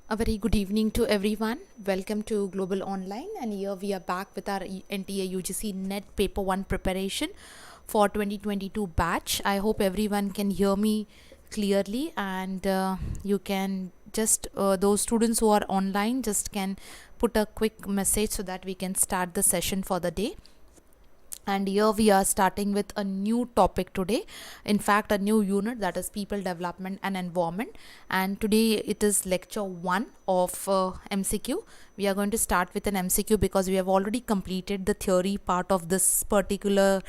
A very good evening to everyone. Welcome to Global Online, and here we are back with our NTA UGC Net Paper 1 preparation for 2022 batch. I hope everyone can hear me clearly, and you can just those students who are online just can put a quick message so that we can start the session for the day. And here we are starting with a new topic today, in fact a new unit, that is people development and environment. And today it is lecture 1 of MCQ. We are going to start with an MCQ because we have already completed the theory part of this particular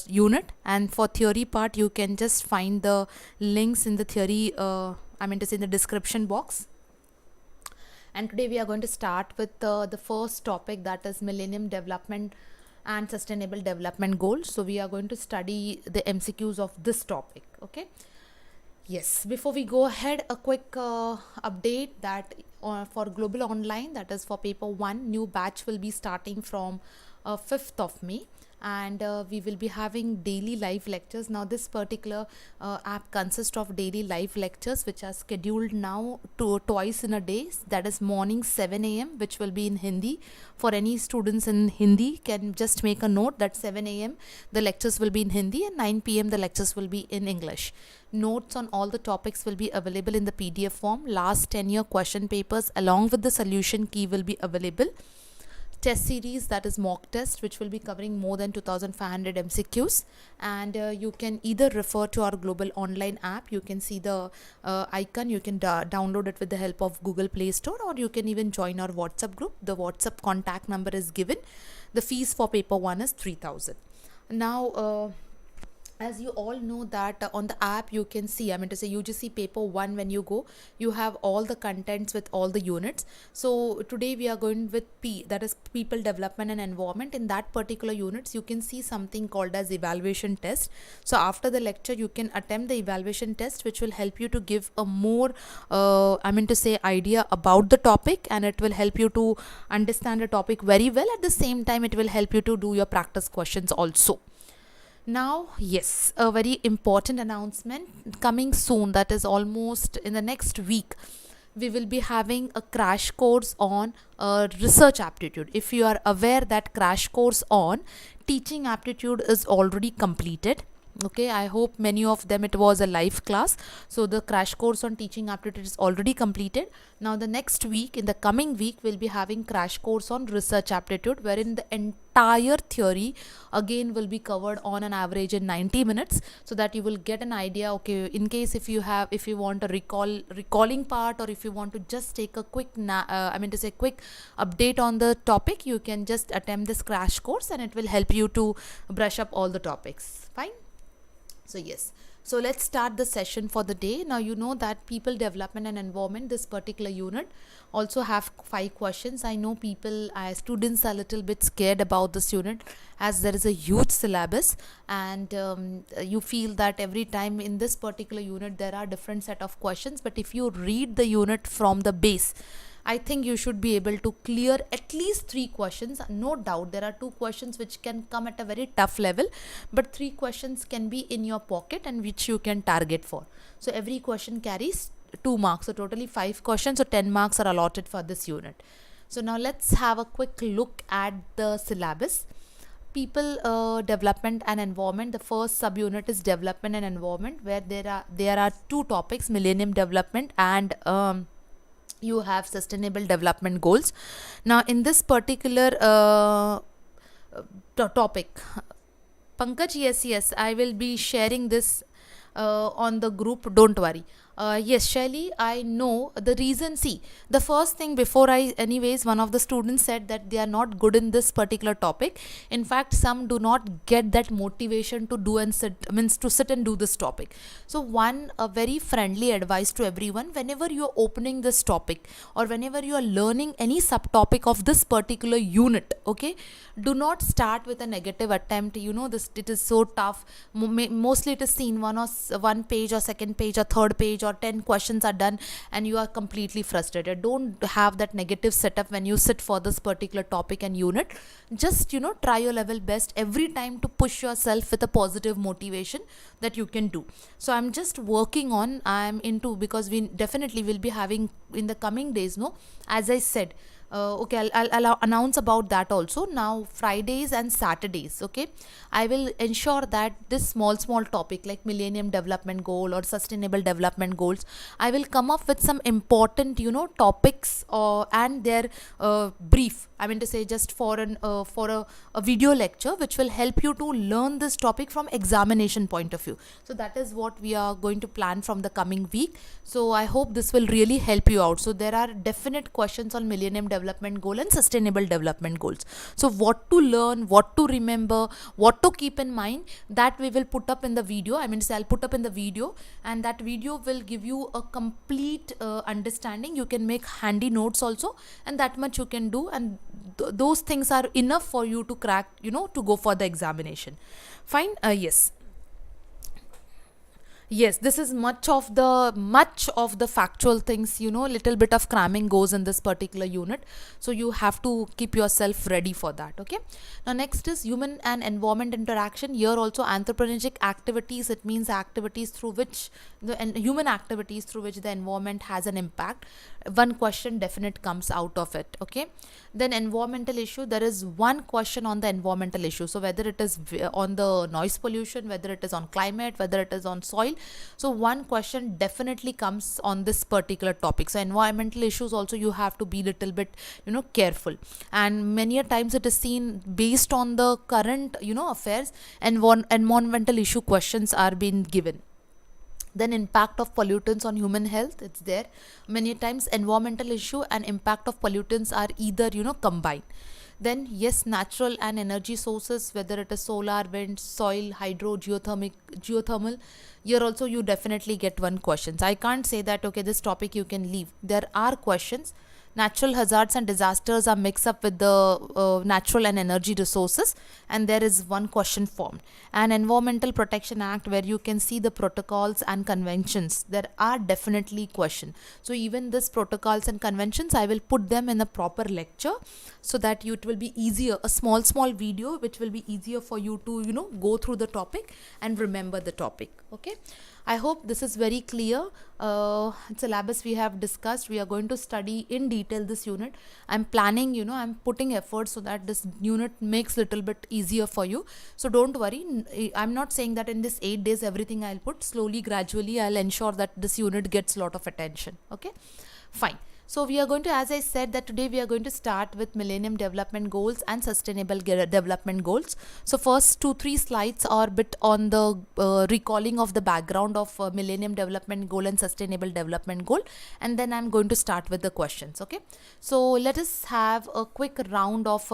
unit. And for theory part you can just find the links in the theory in the description box. And today we are going to start with the first topic, that is Millennium Development and Sustainable Development Goals. So we are going to study the MCQs of this topic. Okay. Yes, before we go ahead, a quick update that for Global Online, that is for paper 1, new batch will be starting from 5th of May. And we will be having daily live lectures. Now this particular app consists of daily live lectures which are scheduled now twice in a day, that is morning 7 a.m. which will be in Hindi. For any students in Hindi, can just make a note that 7 a.m. the lectures will be in Hindi and 9 p.m. the lectures will be in English. Notes on all the topics will be available in the PDF form. Last 10-year question papers along with the solution key will be available. Test series, that is mock test, which will be covering more than 2500 MCQs. And you can either refer to our Global Online app. You can see the icon. You can download it with the help of Google Play Store, or you can even join our WhatsApp group. The WhatsApp contact number is given. The fees for paper 1 is 3000. Now as you all know that on the app you can see, UGC paper 1, when you go, you have all the contents with all the units. So today we are going with P, that is people development and environment. In that particular units you can see something called as evaluation test. So after the lecture you can attempt the evaluation test, which will help you to give a more idea about the topic, and it will help you to understand the topic very well. At the same time it will help you to do your practice questions also. Now, yes, a very important announcement coming soon, that is almost in the next week. We will be having a crash course on research aptitude. If you are aware that crash course on teaching aptitude is already completed. Okay, I hope many of them it was a live class. So the crash course on teaching aptitude is already completed. Now the next week, in the coming week, we'll be having crash course on research aptitude, wherein the entire theory again will be covered on an average in 90 minutes, so that you will get an idea. Okay, in case if you want a recalling part, or if you want to just take a quick quick update on the topic, you can just attempt this crash course and it will help you to brush up all the topics. Fine. So yes, so let's start the session for the day. Now you know that people development and environment, this particular unit also have 5 questions. I know students are a little bit scared about this unit as there is a huge syllabus, and you feel that every time in this particular unit there are different set of questions. But if you read the unit from the base, I think you should be able to clear at least 3 questions. No doubt there are 2 questions which can come at a very tough level, but 3 questions can be in your pocket and which you can target for. So every question carries 2 marks. So totally 5 questions, so 10 marks are allotted for this unit. So now let's have a quick look at the syllabus. People development and environment, the first subunit is development and environment, where there are 2 topics, Millennium Development and you have sustainable development goals. Now in this particular topic, Pankaj, yes, I will be sharing this on the group, don't worry. Yes, Shelly, I know the reason. See, the first thing before one of the students said that they are not good in this particular topic. In fact, some do not get that motivation to sit and do this topic. So a very friendly advice to everyone: whenever you are opening this topic, or whenever you are learning any subtopic of this particular unit, okay, do not start with a negative attempt. You know, it is so tough. Mostly it is seen one page or second page or third page or 10 questions are done and you are completely frustrated. Don't have that negative setup when you sit for this particular topic and unit. Just try your level best every time to push yourself with a positive motivation that you can do. So I'm just working on, I'm into, because we definitely will be having in the coming days, as I said, okay, I'll announce about that also. Now Fridays and Saturdays, okay, I will ensure that this small topic like Millennium Development Goal or Sustainable Development Goals, I will come up with some important topics and their brief, I mean to say, just for a video lecture which will help you to learn this topic from examination point of view. So that is what we are going to plan from the coming week. So I hope this will really help you out. So there are definite questions on Millennium Development Goal and Sustainable Development Goals. So what to learn, what to remember, what to keep in mind, that we will put up in the video. I mean to say, I'll put up in the video, and that video will give you a complete understanding. You can make handy notes also, and that much you can do, and those things are enough for you to crack, to go for the examination. Fine. Yes, this is much of the factual things, little bit of cramming goes in this particular unit. So you have to keep yourself ready for that. Okay. Now next is human and environment interaction. Here also anthropogenic activities, it means activities through which human activities through which the environment has an impact. One question definite comes out of it. Okay. Then environmental issue, there is one question on the environmental issue. So whether it is on the noise pollution, whether it is on climate, whether it is on soil. So one question definitely comes on this particular topic. So environmental issues also you have to be little bit careful, and many a times it is seen based on the current affairs, environmental issue questions are being given. Then impact of pollutants on human health, it's there. Many times environmental issue and impact of pollutants are either combined. Then yes, natural and energy sources, whether it is solar, wind, soil, hydro, geothermal, here also you definitely get one question. I can't say that okay, this topic you can leave. There are questions. Natural hazards and disasters are mixed up with the natural and energy resources, and there is one question formed. And Environmental Protection Act, where you can see the protocols and conventions, there are definitely questions. So even this protocols and conventions, I will put them in a proper lecture so that it will be easier, a small video which will be easier for you to go through the topic and remember the topic. Okay, I hope this is very clear. Syllabus we have discussed, we are going to study in detail this unit. I'm planning, I'm putting effort so that this unit makes little bit easier for you. So don't worry, I'm not saying that in this 8 days everything I'll put. Slowly, gradually I'll ensure that this unit gets a lot of attention. Okay, fine. So we are going to, as I said, that today we are going to start with Millennium Development Goals and Sustainable Development Goals. So first 2-3 slides are a bit on the recalling of the background of Millennium Development Goal and Sustainable Development Goal, and then I'm going to start with the questions. Okay, so let us have a quick round of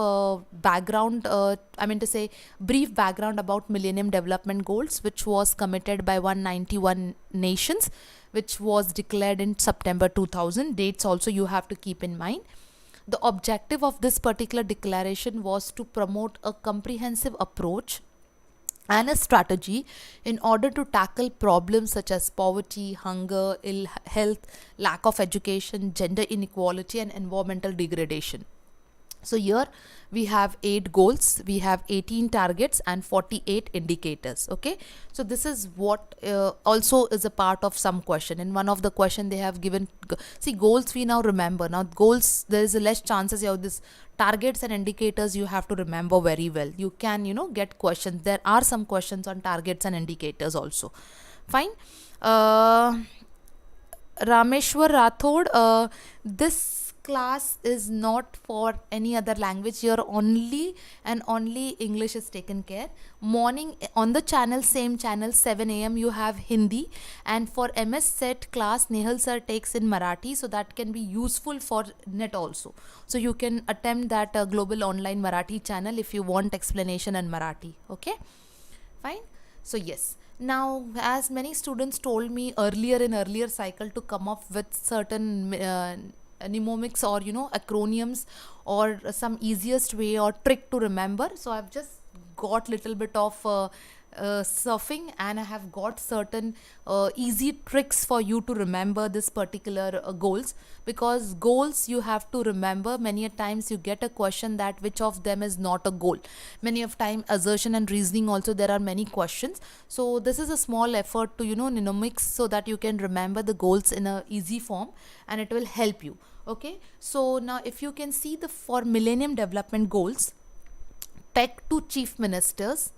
background, I mean to say brief background about Millennium Development Goals, which was committed by 191 nations, which was declared in September 2000. Dates also you have to keep in mind. The objective of this particular declaration was to promote a comprehensive approach and a strategy in order to tackle problems such as poverty, hunger, ill health, lack of education, gender inequality, and environmental degradation. So here we have 8 goals, we have 18 targets and 48 indicators. Okay, so this is what also is a part of some question. In one of the question they have given, see, goals we now remember. Now goals, there is a less chances of this. Targets and indicators you have to remember very well. You can get questions. There are some questions on targets and indicators also. Fine. Rameshwar Rathod, this class is not for any other language. Here only and only English is taken care. Morning on the channel, same channel, 7 a.m. you have Hindi, and for MHSET class Nehal sir takes in Marathi, so that can be useful for net also. So you can attempt that global online Marathi channel if you want explanation in Marathi. Okay, fine. So yes, now as many students told me earlier cycle to come up with certain mnemonics or acronyms or some easiest way or trick to remember. So I've just got little bit of surfing, and I have got certain easy tricks for you to remember this particular goals, because goals you have to remember. Many a times you get a question that which of them is not a goal. Many of time assertion and reasoning also there are many questions. So this is a small effort to mix, so that you can remember the goals in a easy form, and it will help you. Okay, so now if you can see the for Millennium Development Goals, peg to chief ministers,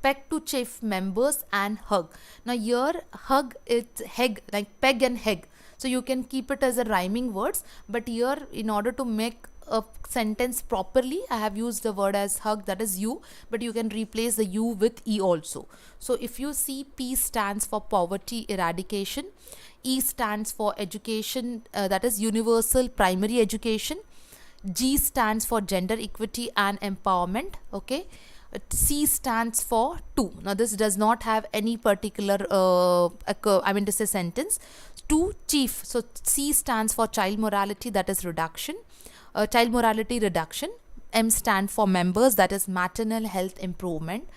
peg to chief members and hug. Now here hug, it's heg, like peg and heg. So you can keep it as a rhyming words, but here in order to make a sentence properly, I have used the word as hug, that is you, but you can replace the you with e also. So if you see, P stands for poverty eradication, E stands for education, that is universal primary education, G stands for gender equity and empowerment. Okay, C stands for two. Now this does not have any particular sentence. To chief, so C stands for child morality, that is reduction, child morality reduction. M stands for members, that is maternal health improvement.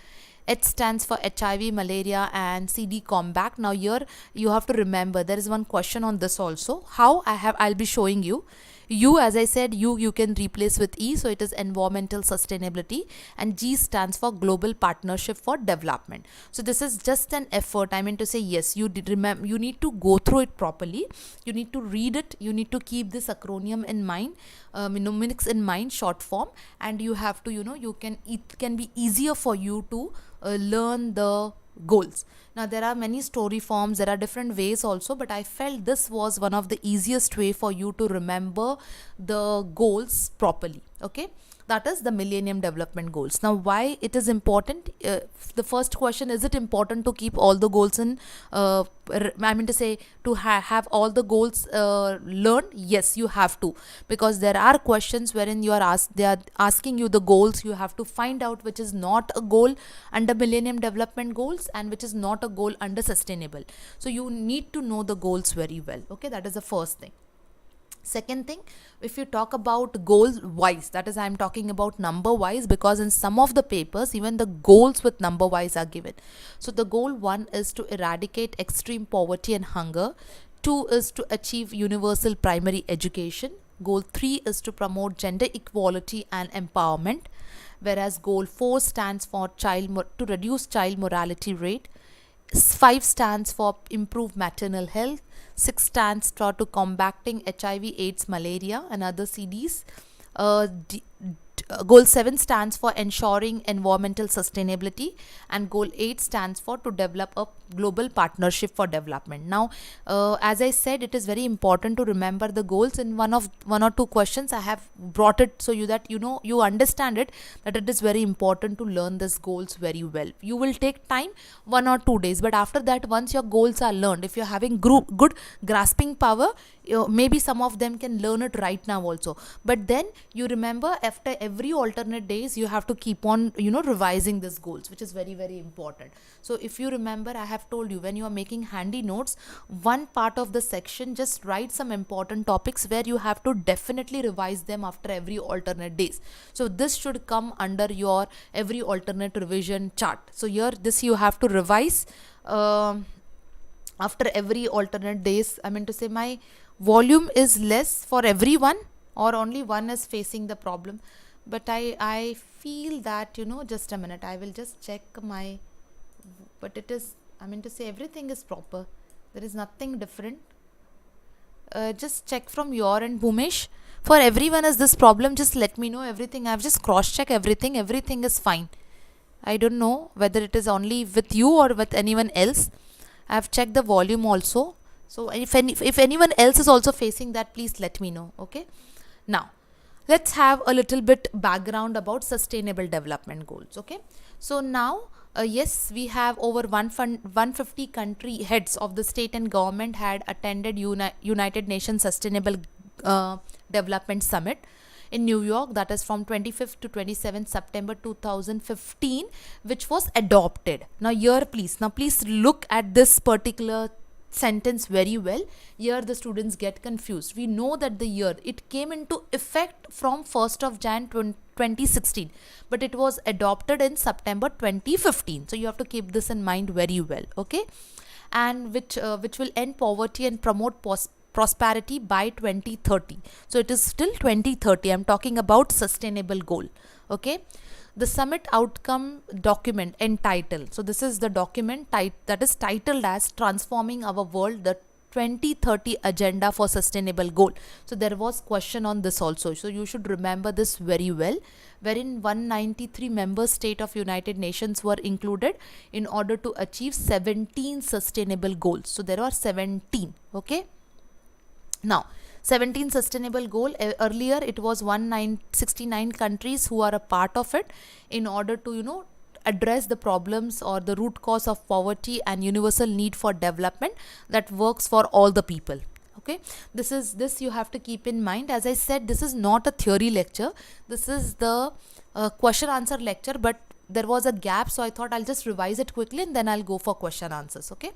H stands for HIV, malaria and CD combat. Now here you have to remember, there is one question on this also. How I'll be showing you. U, as I said, you can replace with E, so it is environmental sustainability, and G stands for global partnership for development. So this is just an effort. I mean to say, yes, you did remember, you need to go through it properly, you need to read it, you need to keep this acronym in mind, mnemonics in mind, short form, and you have to it can be easier for you to learn the goals. Now there are many story forms, there are different ways also, but I felt this was one of the easiest way for you to remember the goals properly. Okay, that is the Millennium Development Goals. Now why it is important, the first question, is it important to keep all the goals in to have all the goals learned? Yes, you have to, because there are questions wherein they are asking you the goals. You have to find out which is not a goal under Millennium Development Goals and which is not a goal under sustainable. So you need to know the goals very well. Okay, that is the first thing. Second thing, if you talk about goals wise, that is, I am talking about number wise, because in some of the papers even the goals with number wise are given. So the goal 1 is to eradicate extreme poverty and hunger. 2 is to achieve universal primary education. Goal 3 is to promote gender equality and empowerment, whereas goal 4 stands for to reduce child mortality rate. 5 stands for improve maternal health. 6 stands for to combating HIV, AIDS, malaria and other CDs. Goal 7 stands for ensuring environmental sustainability, and goal 8 stands for to develop a global partnership for development. Now as I said, it is very important to remember the goals. In one or two questions I have brought it so that you understand it, that it is very important to learn these goals very well. You will take time, 1 or 2 days, but after that, once your goals are learned, if you're having good grasping power, maybe some of them can learn it right now also. But then you remember, after every alternate days you have to keep on revising these goals, which is very, very important. So if you remember, I have told you, when you are making handy notes, one part of the section, just write some important topics where you have to definitely revise them after every alternate days. So this should come under your every alternate revision chart. So here this you have to revise after every alternate days. I mean to say, my volume is less for everyone, or only one is facing the problem, but I feel that just a minute, I will just check my, but it is, I mean to say, everything is proper, there is nothing different. Just check from your end, Bhumesh. For everyone is this problem, just let me know. Everything I've just cross checked, everything is fine. I don't know whether it is only with you or with anyone else. I've checked the volume also. So if anyone else is also facing that, please let me know. Okay, now let's have a little bit background about sustainable development goals. Okay, so now yes, we have over 150 country heads of the state and government had attended United Nations Sustainable Development Summit in New York, that is from 25th to 27th September 2015, which was adopted. Now here please look at this particular sentence very well. Here the students get confused. We know that the year it came into effect from 1st of Jan 2016, but it was adopted in September 2015. So you have to keep this in mind very well, okay? And which will end poverty and promote prosperity by 2030. So it is still 2030. I'm talking about sustainable goal, okay? The summit outcome document entitled, so this is the document that is titled as Transforming Our World, the 2030 Agenda for Sustainable Goal. So there was question on this also, so you should remember this very well, wherein 193 member state of United Nations were included in order to achieve 17 sustainable goals. So there are 17, okay? Now 17 sustainable goal, earlier it was 169 countries who are a part of it, in order to address the problems or the root cause of poverty and universal need for development that works for all the people. Okay, this you have to keep in mind. As I said, this is not a theory lecture, this is the question answer lecture, but there was a gap, so I thought I'll just revise it quickly and then I'll go for question answers. Okay,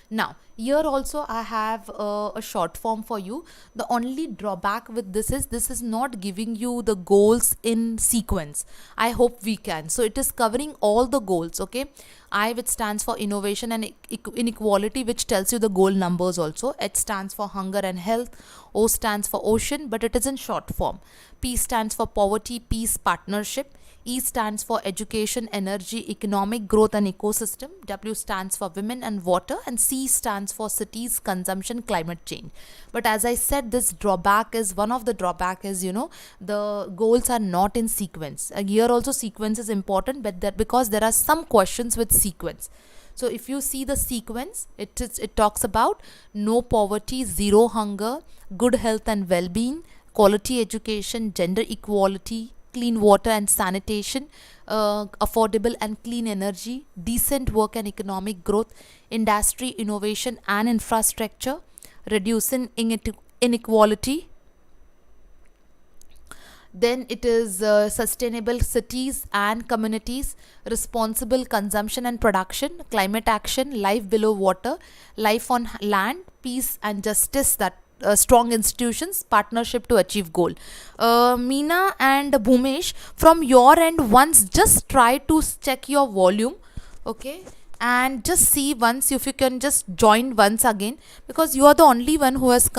now here also I have a short form for you. The only drawback with this is not giving you the goals in sequence. I hope we can. So it is covering all the goals, okay? I, which stands for innovation and inequality, which tells you the goal numbers also. H stands for hunger and health. O stands for ocean, but it is in short form. P stands for poverty, peace, partnership. E stands for education, energy, economic growth and ecosystem. W stands for women and water, and C stands for cities, consumption, climate change. But as I said, this drawback is, one of the drawback is, the goals are not in sequence. Here also sequence is important, but that because there are some questions with sequence. So if you see the sequence, it talks about no poverty, zero hunger, good health and well-being, quality education, gender equality, clean water and sanitation, affordable and clean energy, decent work and economic growth, industry, innovation and infrastructure, reducing inequality. Then it is sustainable cities and communities, responsible consumption and production, climate action, life below water, life on land, peace and justice, that strong institutions, partnership to achieve goal. Meena and Bhumesh, from your end, once just try to check your volume, okay, and just see once if you can just join once again, because you are the only one who is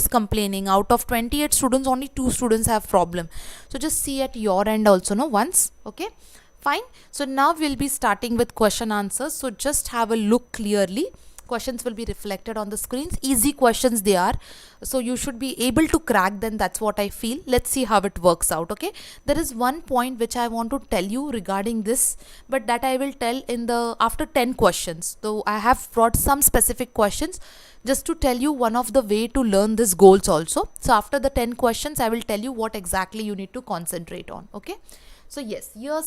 complaining. Out of 28 students, only 2 students have problem. So just see at your end also, no, once, okay, fine. So now we'll be starting with question answers. So just have a look clearly. Questions will be reflected on the screens. Easy questions they are, so you should be able to crack them. That's what I feel. Let's see how it works out. Okay, there is one point which I want to tell you regarding this, but that I will tell in the after 10 questions. So I have brought some specific questions just to tell you one of the way to learn these goals also. So after the 10 questions, I will tell you what exactly you need to concentrate on. Okay. So yes, here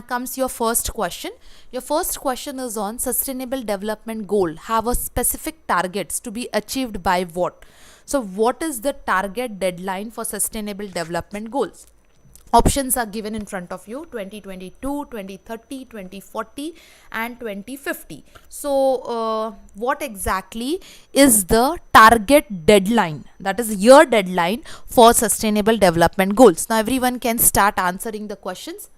comes your first question. Your first question is on sustainable development goal. Have a specific targets to be achieved by what? So what is the target deadline for sustainable development goals? Options are given in front of you: 2022, 2030, 2040 and 2050. So what exactly is the target deadline, that is year deadline for sustainable development goals? Now everyone can start answering the questions.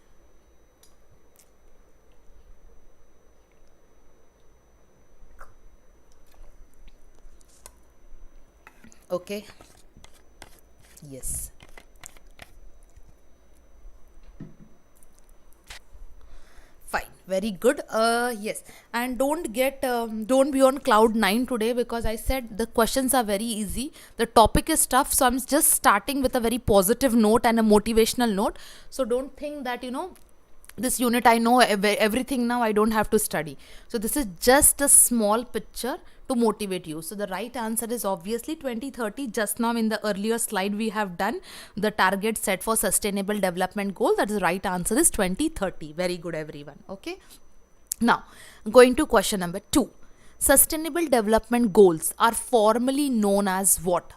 Okay, yes. Fine, very good. Yes, and don't be on cloud 9 today, because I said the questions are very easy, the topic is tough, so I'm just starting with a very positive note and a motivational note. So don't think that this unit I know everything now, I don't have to study. So this is just a small picture to motivate you. So the right answer is obviously 2030. Just now in the earlier slide we have done the target set for sustainable development goal. That is the right answer is 2030. Very good everyone. Okay. Now going to question number 2. Sustainable development goals are formally known as what?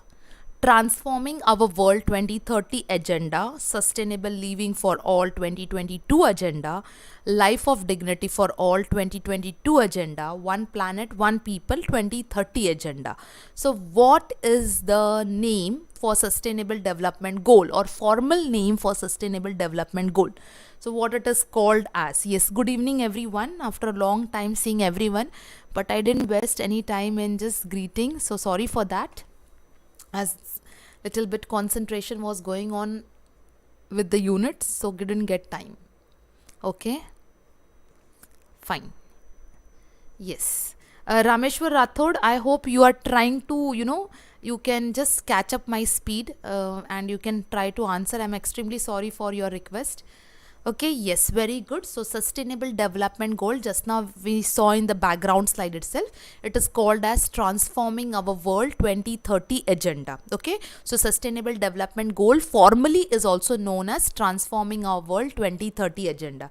Transforming Our World 2030 Agenda, Sustainable Living for All 2022 Agenda, Life of Dignity for All 2022 Agenda, One Planet, One People 2030 Agenda. So what is the name for Sustainable Development Goal, or formal name for Sustainable Development Goal? So what it is called as? Yes, good evening everyone. After a long time seeing everyone, but I didn't waste any time in just greeting, so sorry for that, as little bit concentration was going on with the units, so didn't get time. Okay, fine. Yes, Rameshwar Rathod, I hope you are trying to, you can just catch up my speed and you can try to answer. I'm extremely sorry for your request. Okay, yes, very good. So Sustainable Development Goal, just now we saw in the background slide itself, it is called as Transforming Our World 2030 Agenda. Okay, so Sustainable Development Goal formally is also known as Transforming Our World 2030 Agenda.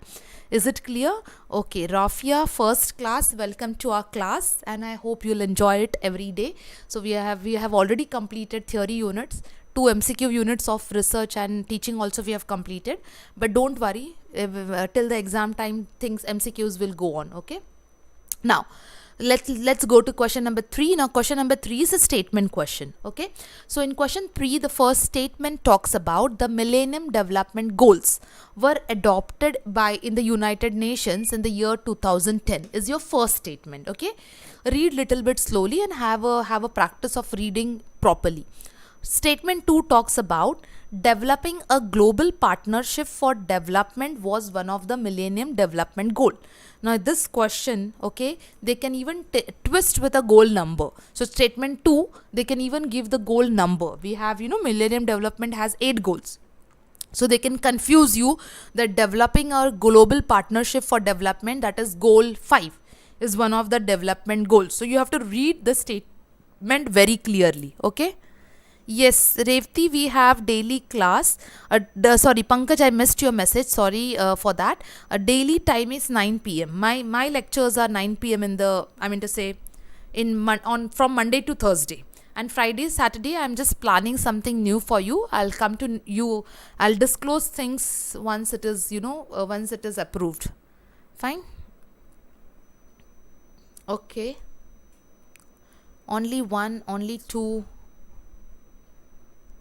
Is it clear? Okay, Rafia, first class, welcome to our class, and I hope you'll enjoy it every day. So we have already completed theory units. 2 MCQ units of research and teaching also we have completed, but don't worry, till the exam time things MCQs will go on. Okay, now let's go to question number 3. Now question number 3 is a statement question. Okay, so in question 3, the first statement talks about the Millennium Development Goals were adopted in the United Nations in the year 2010 is your first statement. Okay, read little bit slowly and have a practice of reading properly. Statement 2 talks about developing a global partnership for development was one of the Millennium Development Goal. Now this question, okay, they can even twist with a goal number. So statement 2, they can even give the goal number. We have, Millennium Development has 8 goals. So they can confuse you that developing a global partnership for development, that is goal 5, is one of the development goals. So you have to read the statement very clearly. Okay. Yes, Revati, we have daily class. Sorry, Pankaj, I missed your message. Sorry for that. Daily time is 9 p.m. My lectures are 9 p.m. From Monday to Thursday. And Friday, Saturday, I'm just planning something new for you. I'll come to you. I'll disclose things once it is, once it is approved. Fine. Okay. Only 1, only 2.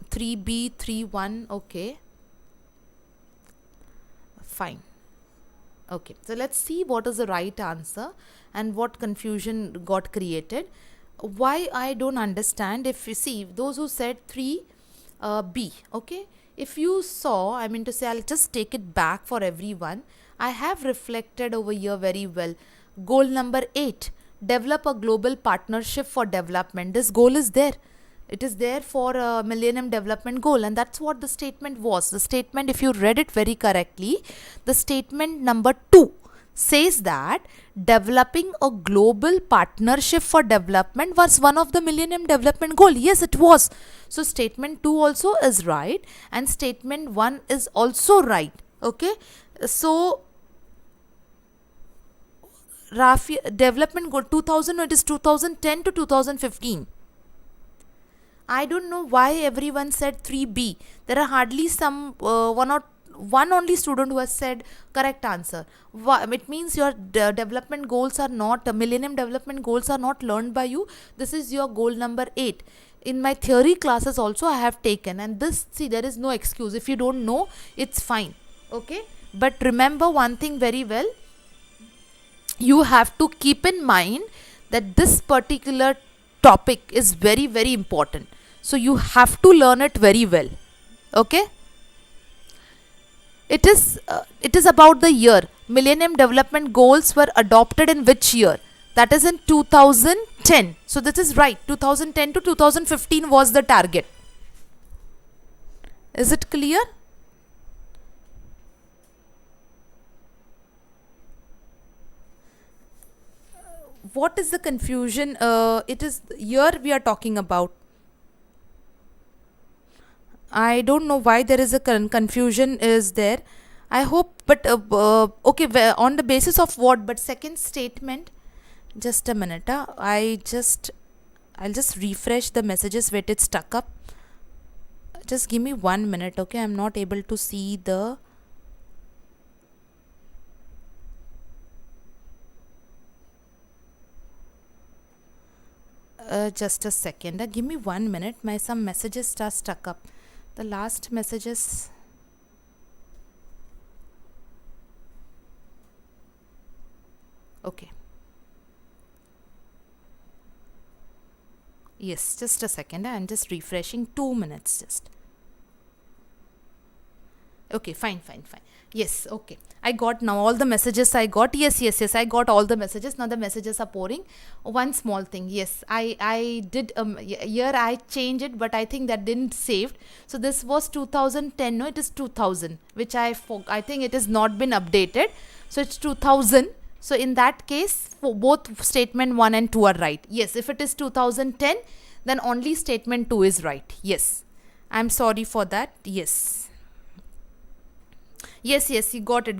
3B, 3-1, okay, fine. Okay, so let's see what is the right answer and what confusion got created. Why I don't understand, if you see those who said 3B, okay, if you saw, I'll just take it back for everyone. I have reflected over here very well. Goal number 8, develop a global partnership for development. This goal is there. It is there for a Millennium Development Goal, and that's what the statement was. The statement, if you read it very correctly, the statement number 2 says that developing a global partnership for development was one of the Millennium Development Goal. Yes, it was. So statement 2 also is right, and statement 1 is also right. Okay, so Rafi, development goal 2000, it is 2010 to 2015. I don't know why everyone said 3B. There are hardly some one only student who has said correct answer. It means your development goals are not, Millennium Development Goals are not learned by you. This is your goal number 8. In my theory classes also I have taken, and this, see, there is no excuse. If you don't know, it's fine. Okay. But remember one thing very well. You have to keep in mind that this particular topic is very, very important. So you have to learn it very well. Okay. It is about the year. Millennium Development Goals were adopted in which year? That is in 2010. So this is right. 2010 to 2015 was the target. Is it clear? What is the confusion? It is year we are talking about. I don't know why there is a confusion is there. I hope, but okay, on the basis of what? But second statement, just a minute. I'll just refresh the messages where it's stuck up. Just give me 1 minute, okay? I'm not able to see the... just a second. Give me 1 minute. Some messages are stuck up. The last messages... Okay. Yes, just a second. I'm just refreshing. 2 minutes just. Okay, fine. Yes, okay. I got now all the messages I got. Yes. I got all the messages. Now the messages are pouring. One small thing. Yes, I did. Here I changed it, but I think that didn't saved. So this was 2010. No, it is 2000, which I think it has not been updated. So it's 2000. So in that case, for both statement 1 and 2 are right. Yes, if it is 2010, then only statement 2 is right. Yes, I'm sorry for that. Yes, you got it.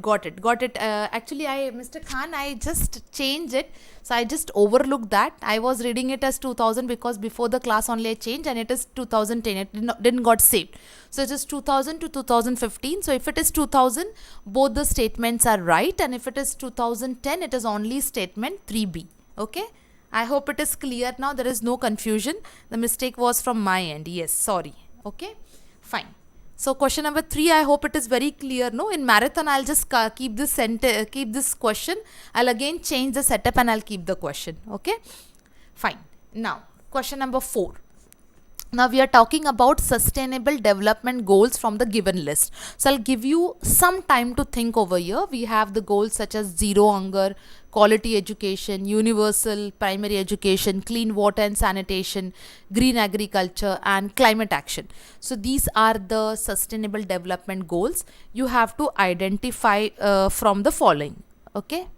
Actually, Mr. Khan, I just changed it. So I just overlooked that. I was reading it as 2000 because before the class only I changed, and it is 2010. It didn't got saved. So it is 2000 to 2015. So if it is 2000, both the statements are right. And if it is 2010, it is only statement 3B. Okay. I hope it is clear now. There is no confusion. The mistake was from my end. Yes, sorry. Okay, fine. So question number 3, I hope it is very clear. No, in marathon, I'll just keep this question. I'll again change the setup and I'll keep the question. Okay, fine. Now, question number 4. Now we are talking about sustainable development goals from the given list. So I'll give you some time to think over here. We have the goals such as zero hunger, quality education, universal primary education, clean water and sanitation, green agriculture, and climate action. So these are the sustainable development goals. You have to identify from the following. Okay.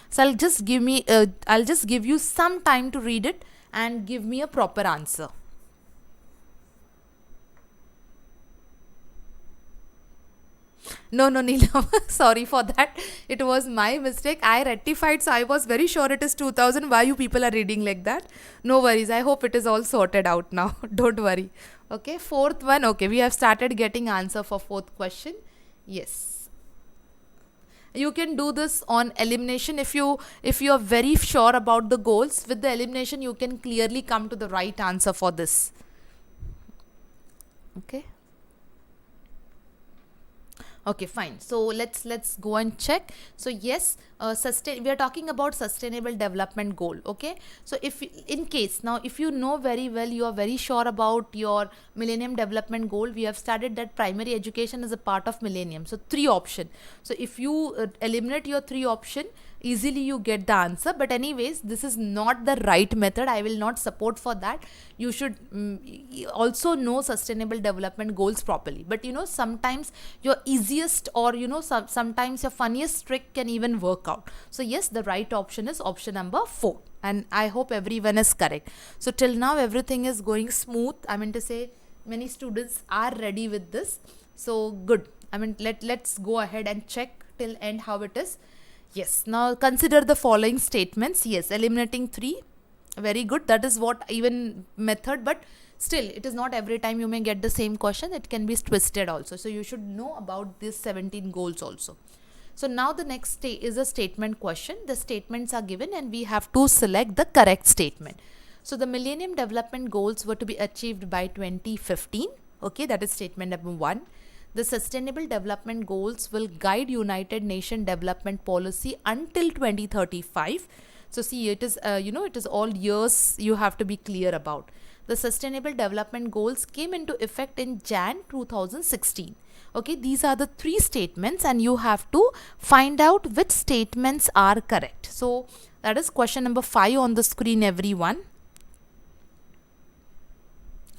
So I'll just give you some time to read it and give me a proper answer. No, Neelam. Sorry for that. It was my mistake. I rectified, so I was very sure it is 2000. Why you people are reading like that? No worries. I hope it is all sorted out now. Don't worry. Okay. 4th one. Okay. We have started getting answer for 4th question. Yes. You can do this on elimination. If you are very sure about the goals, with the elimination you can clearly come to the right answer for this. Okay, fine. So let's go and check. So yes, we are talking about sustainable development goal. Okay, so if you know very well, you are very sure about your Millennium Development Goal. We have studied that primary education is a part of Millennium. So 3 option. So if you eliminate your 3 option, easily you get the answer. But anyways, this is not the right method. I will not support for that. You should also know sustainable development goals properly. But sometimes your easiest or sometimes your funniest trick can even work out. So yes, the right option is option number 4, and I hope everyone is correct. So till now everything is going smooth. I mean to say, many students are ready with this. So good. I mean, let's go ahead and check till end how it is. Yes, now consider the following statements. Yes, eliminating 3, very good. That is what even method, but still it is not every time you may get the same question. It can be twisted also. So you should know about these 17 goals also. So now the next is a statement question. The statements are given and we have to select the correct statement. So the Millennium Development Goals were to be achieved by 2015. Okay, that is statement number 1. The Sustainable Development Goals will guide United Nations development policy until 2035. So see, it is it is all years you have to be clear about. The Sustainable Development Goals came into effect in Jan 2016. Okay, these are the 3 statements and you have to find out which statements are correct. So that is question number 5 on the screen, everyone.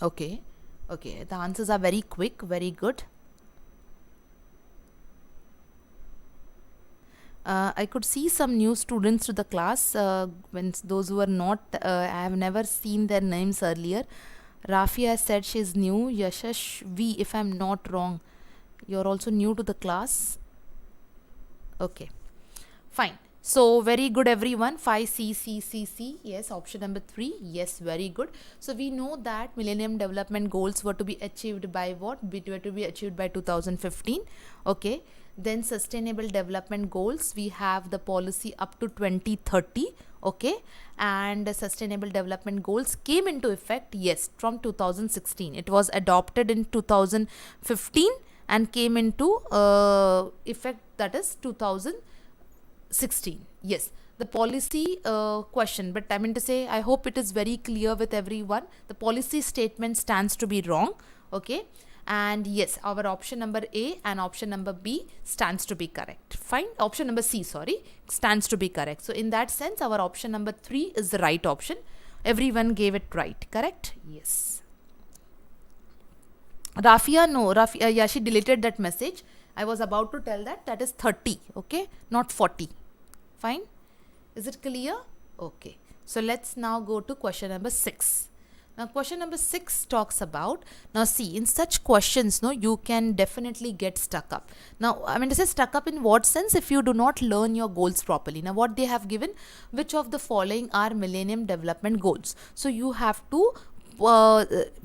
Okay, the answers are very quick, very good. I could see some new students to the class. When those who are not, I have never seen their names earlier. Rafi has said she is new. Yashash V, if I am not wrong, you are also new to the class. Okay, fine. So very good everyone. 5C. Yes, option number 3. Yes, very good. So we know that Millennium Development Goals were to be achieved by what? Were to be achieved by 2015. Okay. Then Sustainable Development Goals, we have the policy up to 2030. Okay. And the Sustainable Development Goals came into effect, yes, from 2016. It was adopted in 2015 and came into effect, that is 2016. Yes, the policy question, but I mean to say, I hope it is very clear with everyone. The policy statement stands to be wrong. Okay. And yes, our option number A and option number B stands to be correct. Fine. Option number C, sorry, stands to be correct. So in that sense, our option number 3 is the right option. Everyone gave it right. Correct? Yes. Rafia, no. Rafia, yeah, she deleted that message. I was about to tell that is 30. Okay. Not 40. Fine. Is it clear? Okay. So let's now go to question number 6. Now question number 6 talks about, now see, in such questions, no, you can definitely get stuck up. Now I mean to say stuck up in what sense? If you do not learn your goals properly. Now what they have given, which of the following are Millennium Development Goals? So you have to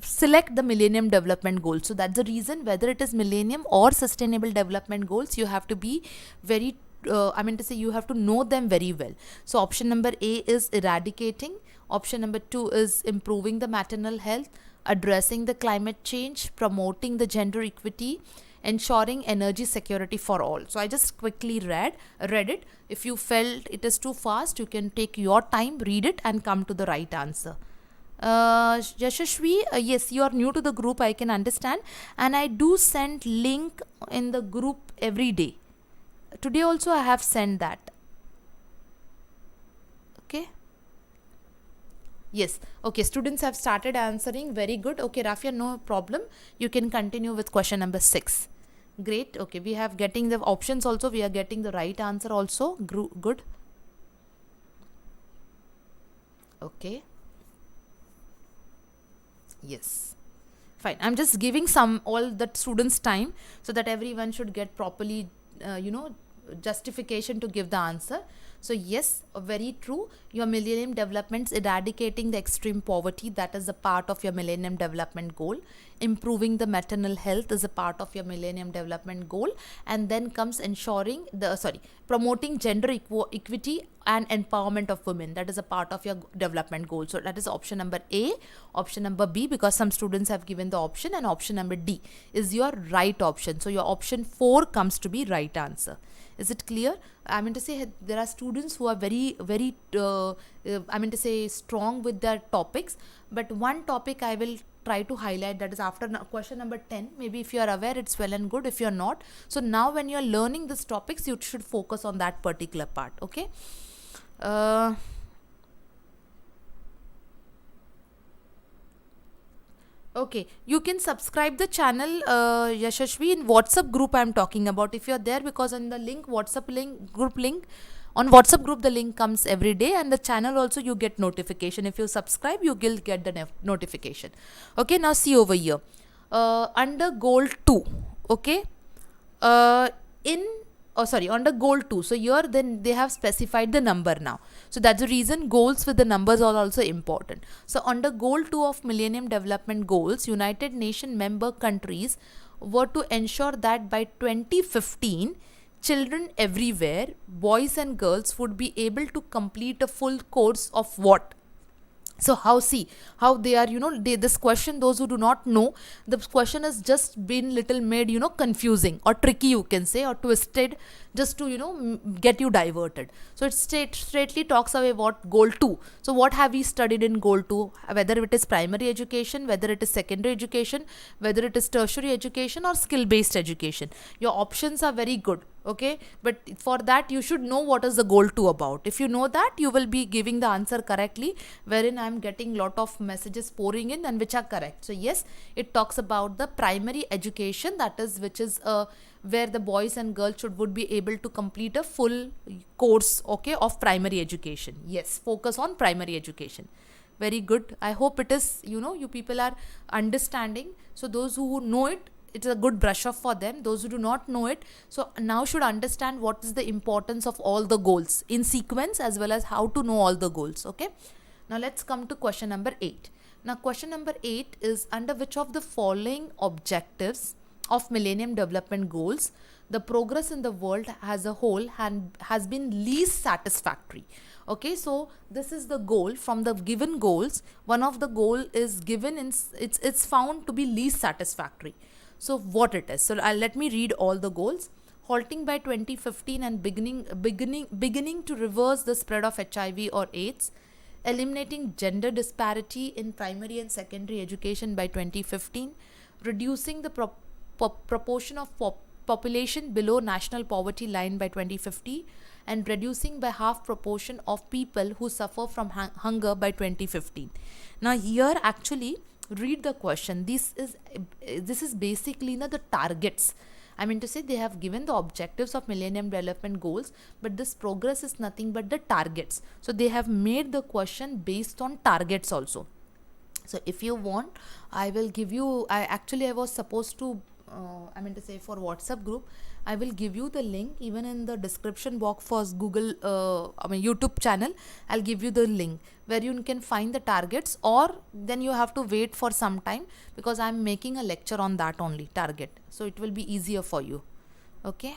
select the Millennium Development Goals. So that's the reason, whether it is Millennium or Sustainable Development Goals, you have to be very I mean to say, you have to know them very well. So option number A is eradicating. Option number 2 is improving the maternal health, addressing the climate change, promoting the gender equity, ensuring energy security for all. So I just quickly read it. If you felt it is too fast, you can take your time, read it and come to the right answer. Yashashvi, yes, you are new to the group, I can understand, and I do send link in the group every day. Today also I have sent that. Okay. Yes. Okay. Students have started answering. Very good. Okay, Rafia, no problem. You can continue with question number 6. Great. Okay. We have getting the options also. We are getting the right answer also. Good. Okay. Yes. Fine. I'm just giving all the students time so that everyone should get properly justification to give the answer. So yes, very true. Your Millennium Development's eradicating the extreme poverty, that is a part of your Millennium Development Goal. Improving the maternal health is a part of your Millennium Development Goal. And then comes promoting gender equity and empowerment of women. That is a part of your development goal. So that is option number A. Option number B, because some students have given the option, and option number D is your right option. So your option 4 comes to be right answer. Is it clear? I mean to say, there are students who are very strong with their topics, but one topic I will try to highlight, that is after question number 10. Maybe if you are aware, it's well and good. If you're not, so now when you're learning these topics, you should focus on that particular part. Okay. Okay, you can subscribe the channel, Yashashvi, in WhatsApp group I'm talking about. If you're there, because on the link, group link, on WhatsApp group, the link comes every day, and the channel also you get notification. If you subscribe, you will get the notification. Okay, now see over here. Under goal 2, okay, under goal 2. So here then they have specified the number now. So that's the reason goals with the numbers are also important. So under goal 2 of Millennium Development Goals, United Nations member countries were to ensure that by 2015, children everywhere, boys and girls, would be able to complete a full course of what? So how they are, this question, those who do not know, the question has just been little made, confusing or tricky, you can say, or twisted, just to, get you diverted. So it straightly talks away what goal 2. So what have we studied in goal 2? Whether it is primary education, whether it is secondary education, whether it is tertiary education or skill-based education. Your options are very good. Okay, but for that you should know what is the goal 2 about. If you know that, you will be giving the answer correctly, wherein I am getting lot of messages pouring in and which are correct. So yes, it talks about the primary education, that is which is where the boys and girls would be able to complete a full course, okay, of primary education. Yes, focus on primary education. Very good. I hope it is, you people are understanding. So those who know it, it's a good brush up for them, those who do not know it. So now should understand what is the importance of all the goals in sequence, as well as how to know all the goals. Okay, now let's come to question number 8. Now question number 8 is, under which of the following objectives of Millennium Development Goals the progress in the world as a whole has been least satisfactory? Okay, so this is the goal. From the given goals, one of the goal is given in, it's found to be least satisfactory. So what it is? So let me read all the goals. Halting by 2015 and beginning to reverse the spread of HIV or AIDS. Eliminating gender disparity in primary and secondary education by 2015. Reducing the proportion of population below national poverty line by 2050, and reducing by half proportion of people who suffer from hunger by 2015. Now here actually read the question. This is basically the targets. I mean to say, they have given the objectives of Millennium Development Goals, but this progress is nothing but the targets. So they have made the question based on targets also. So if you want, I will give you, I was supposed to, for WhatsApp group, I will give you the link even in the description box for Google, YouTube channel. I'll give you the link where you can find the targets, or then you have to wait for some time, because I'm making a lecture on that only, target. So it will be easier for you. Okay.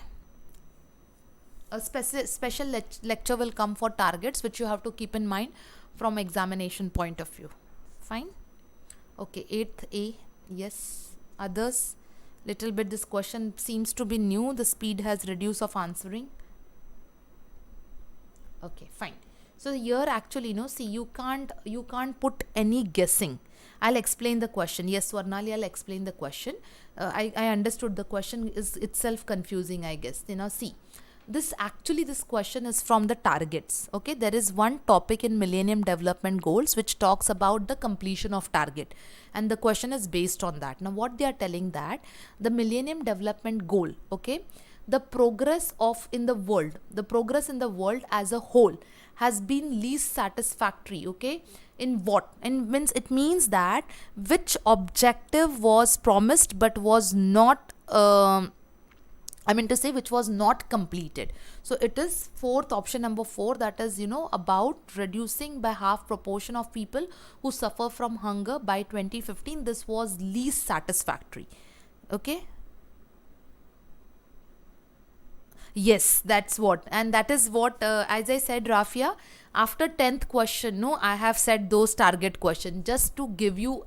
A special lecture will come for targets, which you have to keep in mind from examination point of view. Fine. Okay, 8th A. Yes. Others. Little bit this question seems to be new. The speed has reduced of answering. Okay, fine. So here actually, see, you can't put any guessing. I'll explain the question. Yes, Swarnali, I'll explain the question. I understood the question is itself confusing, I guess. See, this question is from the targets. Okay, there is one topic in Millennium Development Goals which talks about the completion of target, and the question is based on that. Now what they are telling, that the Millennium Development Goal, okay, the progress in the world as a whole has been least satisfactory. Okay, in what? And it means that which objective was promised but was not which was not completed. So it is fourth option, number 4, that is about reducing by half proportion of people who suffer from hunger by 2015. This was least satisfactory. Okay. Yes, that's what, and that is what, as I said, Rafia, after 10th question, I have set those target question just to give you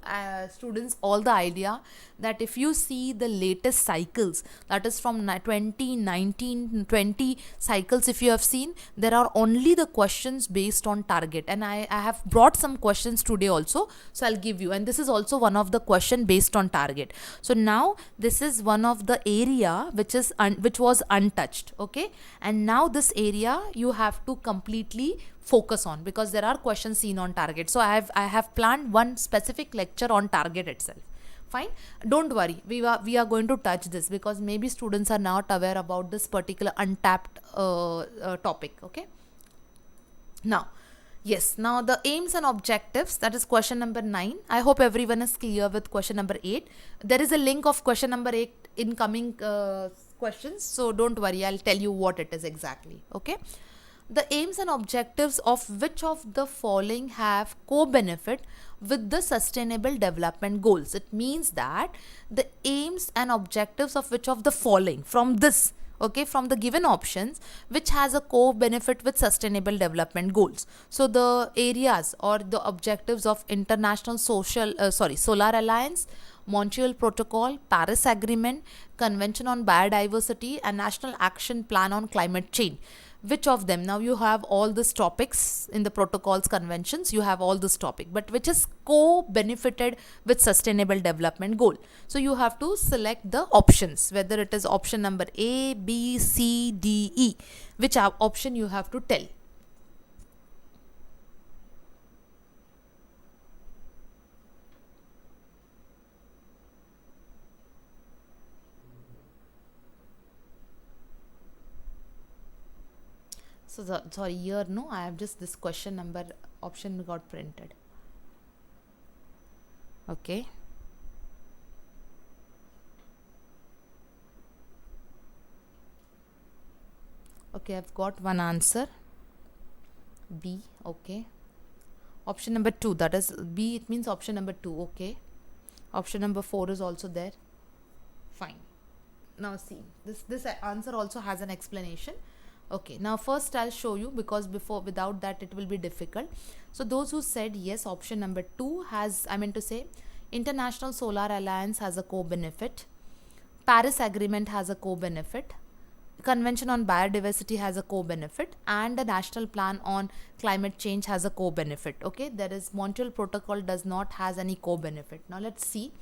students all the idea that if you see the latest cycles, that is from 2019, 20 cycles, if you have seen, there are only the questions based on target, and I have brought some questions today also, so I'll give you, and this is also one of the question based on target. So now this is one of the area which was untouched. Okay, and now this area you have to completely focus on, because there are questions seen on target. So I have planned one specific lecture on target itself. Fine, don't worry, we are going to touch this, because maybe students are not aware about this particular untapped topic. Okay, now yes, now the aims and objectives, that is question number 9. I hope everyone is clear with question number 8. There is a link of question number 8 in coming questions, so don't worry, I'll tell you what it is exactly. Okay, the aims and objectives of which of the following have co-benefit with the Sustainable Development Goals? It means that the aims and objectives of which of the following from this, okay, from the given options, which has a co-benefit with Sustainable Development Goals. So the areas or the objectives of International Solar Alliance, Montreal Protocol, Paris Agreement, Convention on Biodiversity, and National Action Plan on Climate Change. Which of them? Now you have all these topics in the protocols, conventions, you have all this topic, but which is co-benefited with Sustainable Development Goal. So you have to select the options, whether it is option number A, B, C, D, E, which option you have to tell. So sorry, here I have just this question number option got printed. Okay. Okay, I've got one answer. B. Okay. Option number 2, that is B, it means option number 2. Okay. Option number 4 is also there. Fine. Now see, this answer also has an explanation. Okay, now first I'll show you, because without that it will be difficult. So those who said yes, option number 2 has, I meant to say, International Solar Alliance has a co-benefit, Paris Agreement has a co-benefit, Convention on Biodiversity has a co-benefit, and the National Plan on Climate Change has a co-benefit. Okay, there is Montreal Protocol does not has any co-benefit. Now let's see.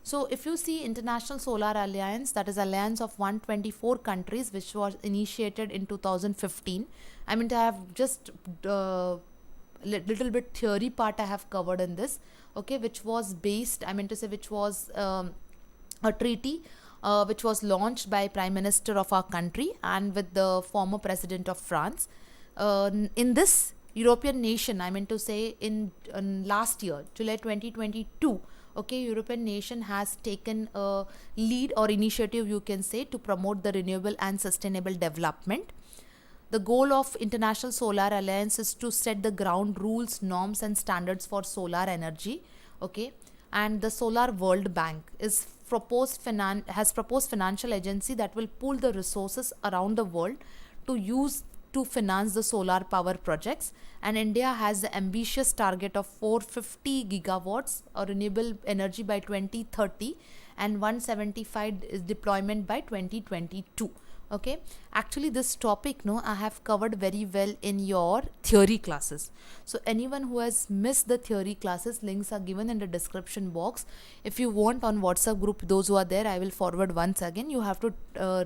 So if you see International Solar Alliance, that is alliance of 124 countries, which was initiated in 2015. I mean, I have just little bit theory part I have covered in this. Okay, which was based, I mean to say, which was a treaty which was launched by Prime Minister of our country and with the former President of France. In this European nation, I mean to say, in last year, July 2022, okay, European nation has taken a lead or initiative, you can say, to promote the renewable and sustainable development. The goal of International Solar Alliance is to set the ground rules, norms and standards for solar energy. Okay, and the Solar World Bank has proposed financial agency that will pool the resources around the world to use to finance the solar power projects, and India has the ambitious target of 450 gigawatts of renewable energy by 2030 and 175 deployment by 2022. Okay, actually this topic I have covered very well in your theory classes. So anyone who has missed the theory classes, links are given in the description box. If you want, on WhatsApp group, those who are there, I will forward once again. You have to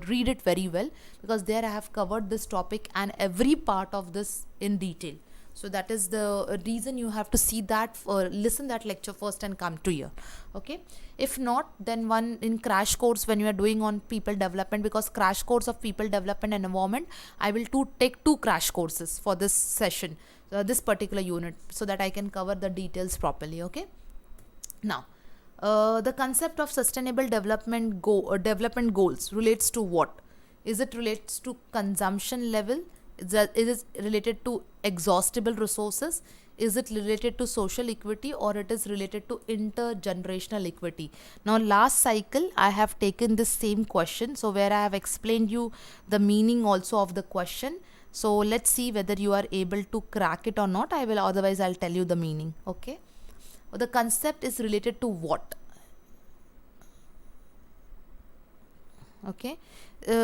read it very well, because there I have covered this topic and every part of this in detail. So that is the reason you have to see that, listen that lecture first and come to here. Okay, if not, then one in crash course when you are doing on people development, because crash course of people development and environment, I will take two crash courses for this session, this particular unit, so that I can cover the details properly. Okay, now the concept of sustainable development goals relates to what? Is it relates to consumption level? Is it related to exhaustible resources? Is it related to social equity, or it is related to intergenerational equity? Now last cycle I have taken this same question, so where I have explained you the meaning also of the question. So let's see whether you are able to crack it or not. I will, otherwise I'll tell you the meaning. Okay, the concept is related to what? Okay,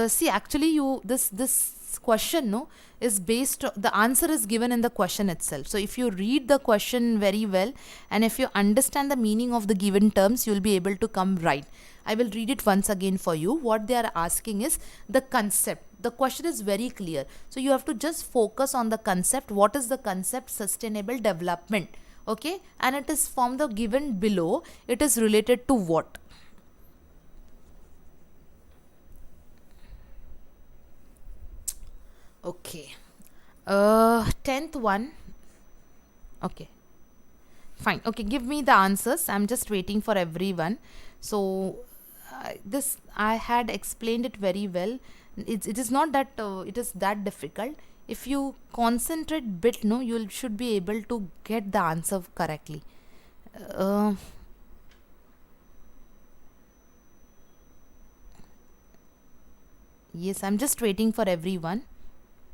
see, actually you this question is based, the answer is given in the question itself. So if you read the question very well, and if you understand the meaning of the given terms, you will be able to come right. I will read it once again for you. What they are asking is the concept. The question is very clear, so you have to just focus on the concept. What is the concept? Sustainable development. Okay, and it is from the given below. It is related to what? Okay, 10th one. Okay, fine. Okay, give me the answers. I'm just waiting for everyone. So this I had explained it very well. It is not that it is that difficult. If you concentrate bit, you should be able to get the answer correctly. Yes, I'm just waiting for everyone,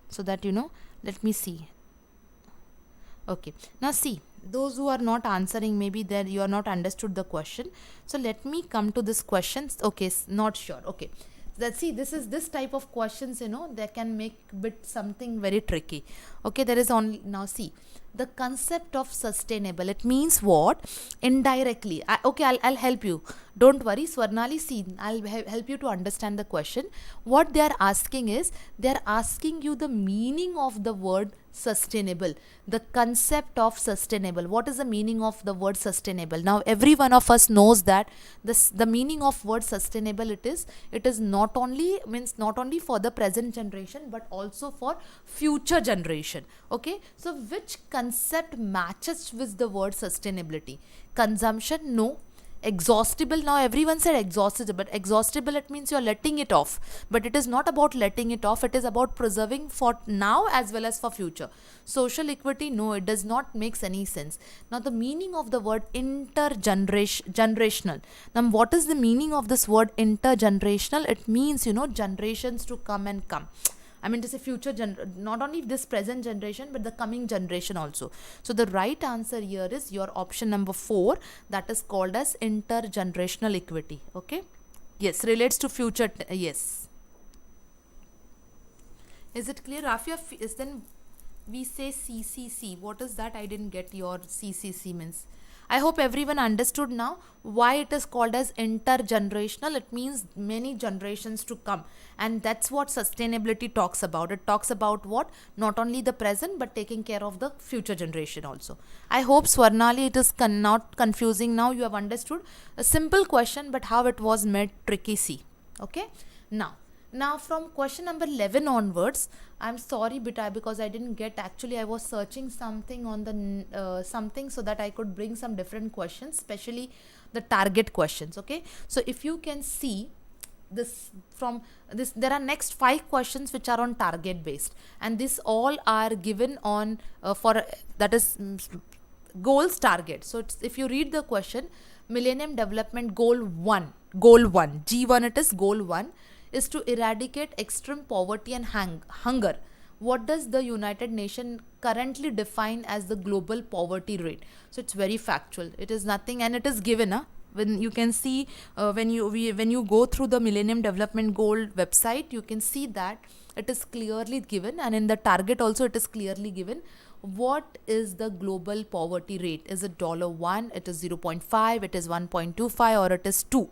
so that let me see. Okay, now see, those who are not answering, maybe that you are not understood the question. So let me come to this question. Okay, not sure. Okay, let's see, this type of questions, they can make bit something very tricky. Okay, there is only, now see, the concept of sustainable, it means what? Indirectly, I'll help you, don't worry, Swarnali. See, I'll help you to understand the question. What they are asking is, they are asking you the meaning of the word sustainable, the concept of sustainable. What is the meaning of the word sustainable? Now every one of us knows that the meaning of word sustainable, it is not only for the present generation, but also for future generation. Okay, so which concept matches with the word sustainability? Consumption? No. exhaustible. Now everyone said exhaustible, but exhaustible, it means you're letting it off, but it is not about letting it off, it is about preserving for now as well as for future. Social equity, no, it does not makes any sense. Now the meaning of the word intergenerational. Now what is the meaning of this word intergenerational? It means, generations to come and come. I mean to say future not only this present generation but the coming generation also. So the right answer here is your option number 4, that is called as intergenerational equity. Okay, yes, relates to future. Yes, is it clear? Rafia, is then we say CCC. What is that? I didn't get your CCC means. I hope everyone understood now why it is called as intergenerational. It means many generations to come, and that's what sustainability talks about. It talks about what? Not only the present but taking care of the future generation also. I hope, Swarnali, it is not confusing now. You have understood a simple question, but how it was made tricky. See, okay. Now from question number 11 onwards, I'm sorry because I didn't get, actually I was searching something on the something so that I could bring some different questions, especially the target questions. Okay, so if you can see this from this, there are next 5 questions which are on target based, and this all are given on for that is goals target. So it's, if you read the question, Millennium Development Goal 1, G1, it is goal 1 is to eradicate extreme poverty and hunger. What does the United Nations currently define as the global poverty rate? So it's very factual. It is nothing, and it is given. When you can see when you go through the Millennium Development Goal website, you can see that it is clearly given, and in the target also it is clearly given. What is the global poverty rate? Is it $1? It is 0.5. It is 1.25, or it is 2?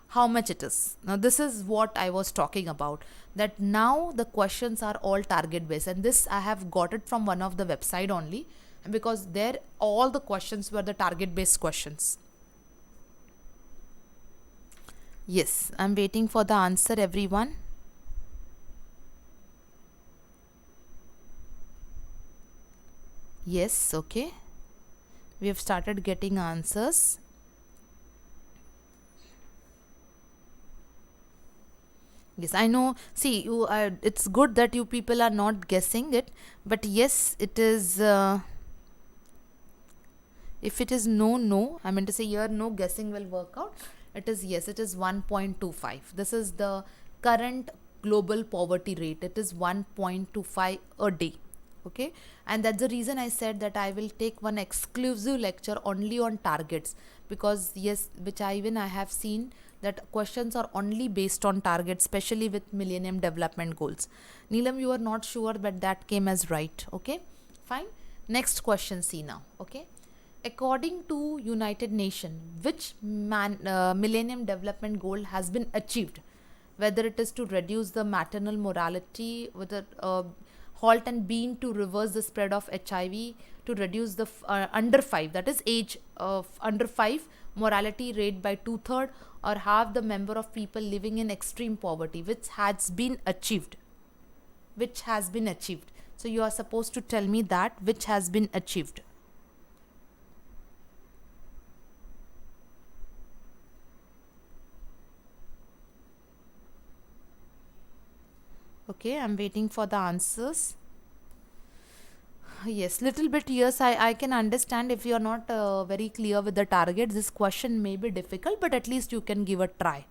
How much it is? Now this is what I was talking about, that now the questions are all target based, and this I have got it from one of the website only, because there all the questions were the target based questions. Yes, I'm waiting for the answer, everyone. Yes, okay, we have started getting answers. Yes, I know. See, you are. It's good that you people are not guessing it, but yes, it is. If it is no, I mean to say here no guessing will work out. It is yes. It is 1.25. This is the current global poverty rate. It is 1.25 a day. Okay, and that's the reason I said that I will take one exclusive lecture only on targets, because yes, which I have seen that questions are only based on targets, especially with Millennium Development Goals. Neelam, you are not sure, but that came as right. Okay, fine. Next question, see now. Okay, according to United Nations, which Millennium Development Goal has been achieved? Whether it is to reduce the maternal mortality, whether halt and bean to reverse the spread of HIV, to reduce the under 5, that is age of under 5 mortality rate by 2/3, or halve the number of people living in extreme poverty, which has been achieved. Which has been achieved. So you are supposed to tell me that which has been achieved. Okay, I'm waiting for the answers. Yes, little bit, yes, I can understand if you are not very clear with the target. This question may be difficult, but at least you can give a try.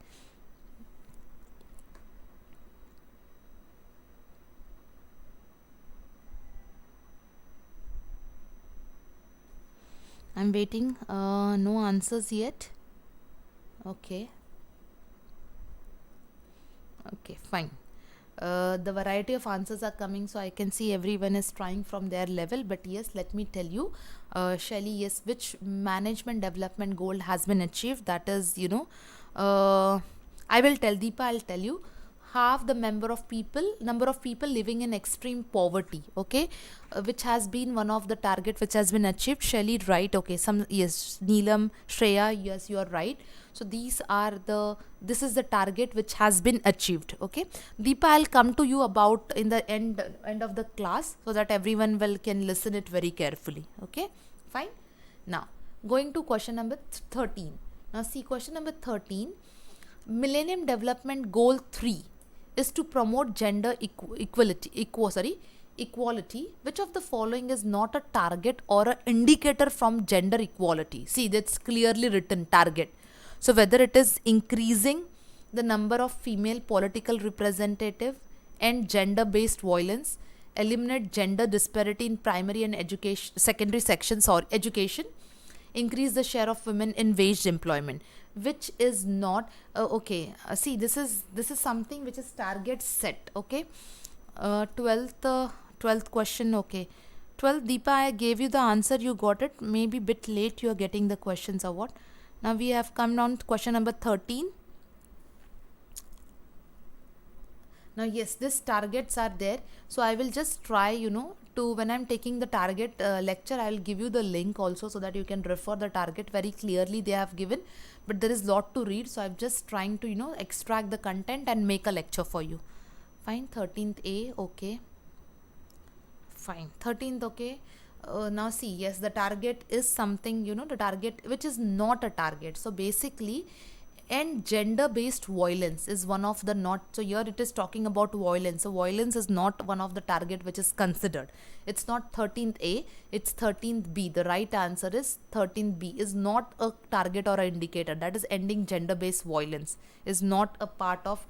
I'm waiting. No answers yet. Okay. Okay, fine. The variety of answers are coming, so I can see everyone is trying from their level. But yes, let me tell you, Shelly, yes, which management development goal has been achieved? That is, I will tell Deepa, I'll tell you. Half the number of people living in extreme poverty, okay, which has been one of the target which has been achieved. Shelly, right? Okay, yes, Neelam, Shreya, yes, you are right. So this is the target which has been achieved. Okay, Deepa, I'll come to you about in the end of the class, so that everyone can listen it very carefully. Okay, fine. Now going to question number 13. Now see question number 13. Millennium Development Goal 3 is to promote gender equality. Which of the following is not a target or an indicator from gender equality? See, that's clearly written, target. So whether it is increasing the number of female political representative, end gender-based violence, eliminate gender disparity in primary and secondary sections or education, increase the share of women in waged employment, which is not see, this is something which is target set. Okay, 12th question. Okay, 12th, Deepa, I gave you the answer, you got it. Maybe bit late you are getting the questions or what. Now we have come down to question number 13. Now yes, these targets are there, so I will just try, to, when I'm taking the target lecture, I will give you the link also, so that you can refer the target very clearly. They have given, but there is lot to read, so I'm just trying to extract the content and make a lecture for you. Fine. 13th A. Okay, fine. 13th. Okay, now see, yes, the target is something, the target which is not a target. So basically, and gender-based violence is one of the not. So here it is talking about violence. So violence is not one of the target which is considered. It's not 13th A, it's 13th B. The right answer is 13th B, is not a target or an indicator. That is ending gender-based violence, is not a part of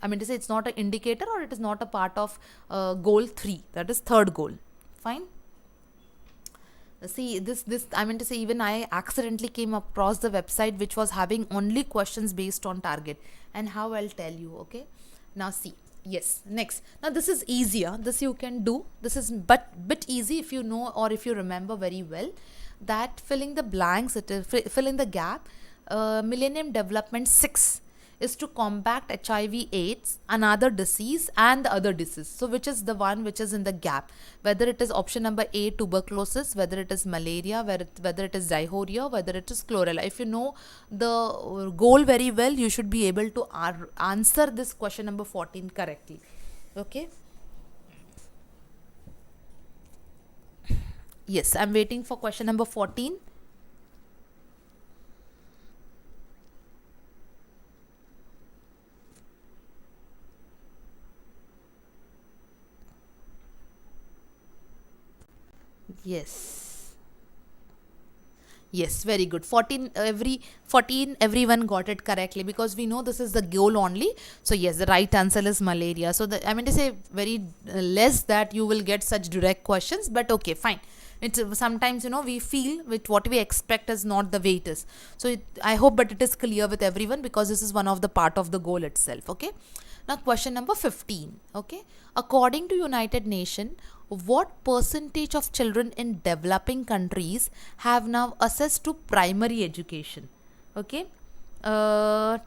it's not an indicator, or it is not a part of goal 3. That is third goal. Fine. See, this even I accidentally came across the website which was having only questions based on target, and how I'll tell you. Okay, now see, yes, next. Now this is easier, this you can do. This is bit easy if you know, or if you remember very well, that filling the blanks, it is fill in the gap. Millennium Development 6 is to combat HIV/AIDS, another disease, and the other disease. So which is the one which is in the gap? Whether it is option number A, tuberculosis, whether it is malaria, whether it is diarrhea, whether it is chlorella. If you know the goal very well, you should be able to answer this question number 14 correctly. Okay. Yes, I'm waiting for question number 14. Yes, very good. 14 everyone got it correctly, because we know this is the goal only. So yes, the right answer is malaria. So very less that you will get such direct questions, but okay, fine. It's sometimes we feel with what we expect is not the way it is. So I hope, but it is clear with everyone, because this is one of the part of the goal itself. Okay. Now question number 15. Okay. According to United Nations, what percentage of children in developing countries have now access to primary education? Okay. Yes,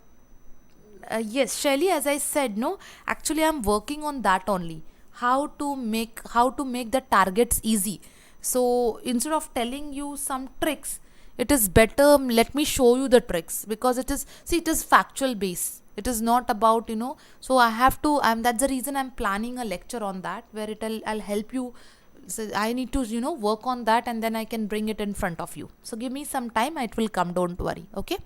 Shelly, as I said, no, actually I'm working on that only. How to make the targets easy. So instead of telling you some tricks, it is better let me show you the tricks, because it is factual base. It is not about, so I have to, that's the reason I'm planning a lecture on that, where I'll help you. So I need to, work on that, and then I can bring it in front of you. So give me some time, it will come, don't worry. Okay.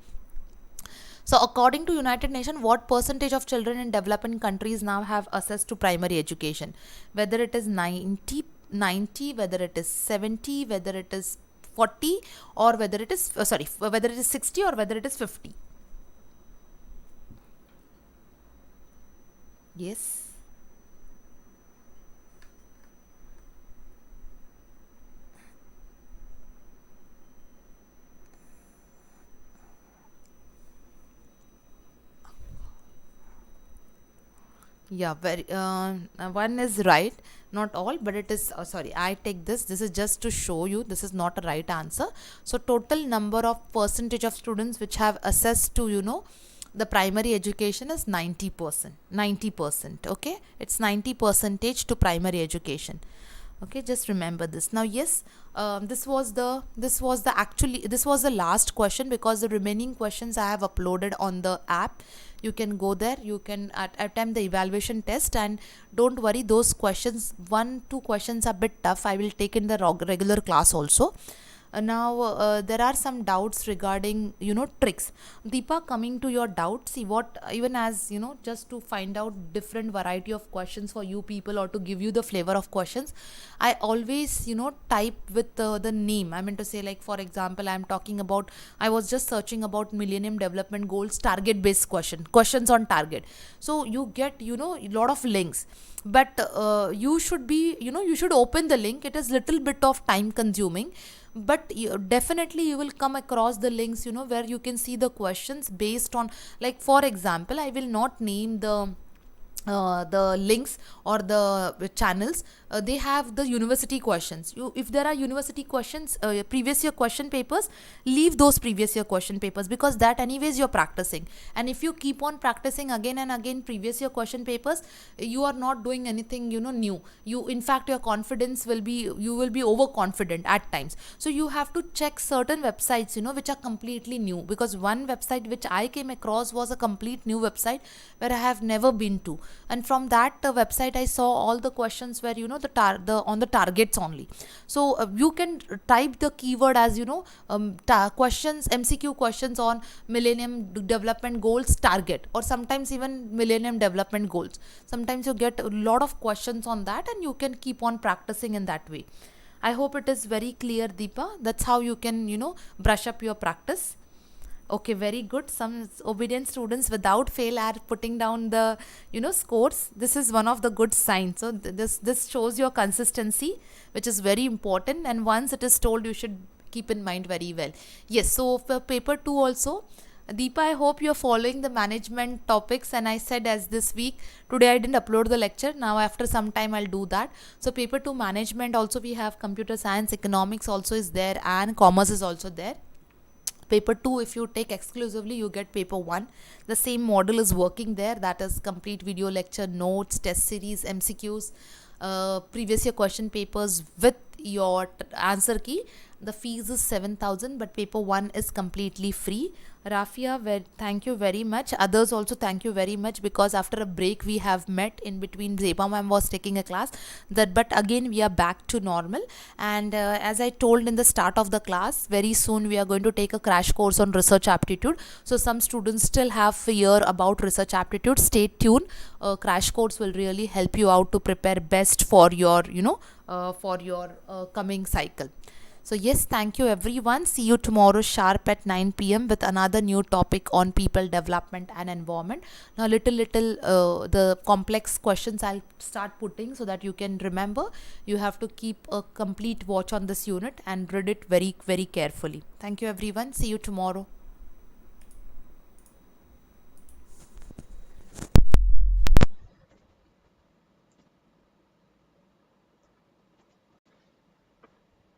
So according to United Nations, what percentage of children in developing countries now have access to primary education? Whether it is 90, whether it is 70, whether it is 40, or whether it is, whether it is 60, or whether it is 50. Yes. Yeah, very one is right, not all, but it is I take this is just to show you this is not a right answer. So total number of percentage of students which have access to the primary education is 90%. Okay, it's 90% to primary education. Okay, just remember this. Now yes, this was the last question, because the remaining questions I have uploaded on the app. You can go there, you can attempt the evaluation test, and don't worry, those questions, 1-2 questions are a bit tough. I will take in the regular class also. Now there are some doubts regarding tricks. Deepa, coming to your doubts, see what, even as just to find out different variety of questions for you people, or to give you the flavor of questions, I always type with the name. I mean to say, like for example, I was just searching about Millennium Development Goals target based questions on target. So you get a lot of links, but you should open the link. It is little bit of time consuming, but definitely you will come across the links where you can see the questions based on, like for example, I will not name the links or the channels. They have the university questions. If there are university questions, previous year question papers, leave those previous year question papers, because that anyways you're practicing, and if you keep on practicing again and again previous year question papers, you are not doing anything new. In fact, your confidence will be, you will be overconfident at times. So you have to check certain websites which are completely new, because one website which I came across was a complete new website where I have never been to, and from that website I saw all the questions where on the targets only. So you can type the keyword as questions, MCQ questions on Millennium Development Goals target, or sometimes even Millennium Development Goals. Sometimes you get a lot of questions on that, and you can keep on practicing in that way. I hope it is very clear, Deepa. That's how you can brush up your practice. Okay, very good. Some obedient students without fail are putting down the scores. This is one of the good signs. So this shows your consistency, which is very important, and once it is told, you should keep in mind very well. Yes, so for paper 2 also, Deepa, I hope you're following the management topics, and I said as this week, today I didn't upload the lecture. Now after some time I'll do that. So paper 2 management also, we have computer science, economics also is there, and commerce is also there. Paper 2, if you take exclusively, you get paper 1. The same model is working there, that is complete video lecture, notes, test series, MCQs, previous year question papers with your answer key. The fees is 7,000, but paper 1 is completely free. Rafia, thank you very much. Others also thank you very much, because after a break we have met in between. Zeba ma'am was taking a class, but again we are back to normal. And as I told in the start of the class, very soon we are going to take a crash course on research aptitude. So some students still have fear about research aptitude. Stay tuned. Crash course will really help you out to prepare best for your coming cycle. So yes, thank you everyone. See you tomorrow sharp at 9 p.m. with another new topic on people, development and environment. Now little the complex questions I'll start putting so that you can remember. You have to keep a complete watch on this unit and read it very, very carefully. Thank you everyone. See you tomorrow.